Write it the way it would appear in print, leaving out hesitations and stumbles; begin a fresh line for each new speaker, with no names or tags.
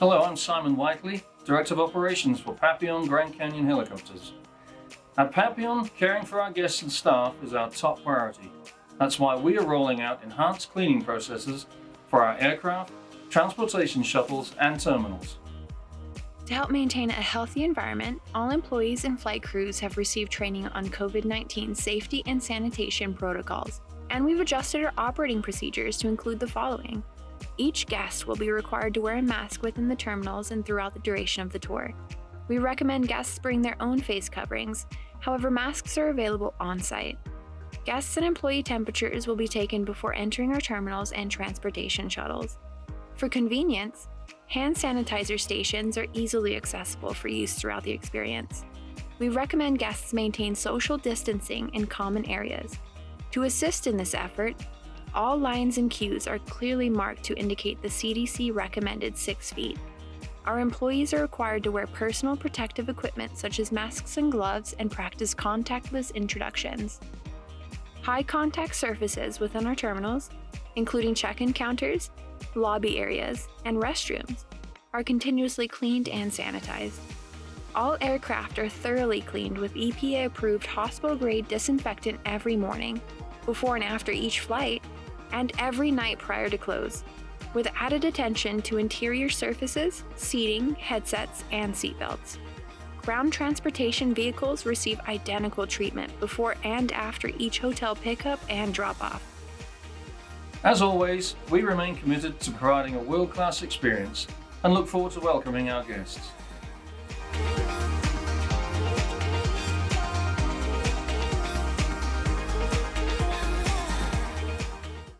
Hello, I'm Simon Whiteley, Director of Operations for Papillon Grand Canyon Helicopters. At Papillon, caring for our guests and staff is our top priority. That's why we are rolling out enhanced cleaning processes for our aircraft, transportation shuttles, and terminals.
To help maintain a healthy environment, all employees and flight crews have received training on COVID-19 safety and sanitation protocols, and we've adjusted our operating procedures to include the following. Each guest will be required to wear a mask within the terminals and throughout the duration of the tour. We recommend guests bring their own face coverings, however, masks are available on-site. Guests and employee temperatures will be taken before entering our terminals and transportation shuttles. For convenience, hand sanitizer stations are easily accessible for use throughout the experience. We recommend guests maintain social distancing in common areas. To assist in this effort, all lines and queues are clearly marked to indicate the CDC recommended 6 feet. Our employees are required to wear personal protective equipment such as masks and gloves and practice contactless introductions. High contact surfaces within our terminals, including check-in counters, lobby areas, and restrooms, are continuously cleaned and sanitized. All aircraft are thoroughly cleaned with EPA-approved hospital-grade disinfectant every morning, before and after each flight, and every night prior to close, with added attention to interior surfaces, seating, headsets, and seatbelts. Ground transportation vehicles receive identical treatment before and after each hotel pickup and drop-off.
As always, we remain committed to providing a world-class experience and look forward to welcoming our guests.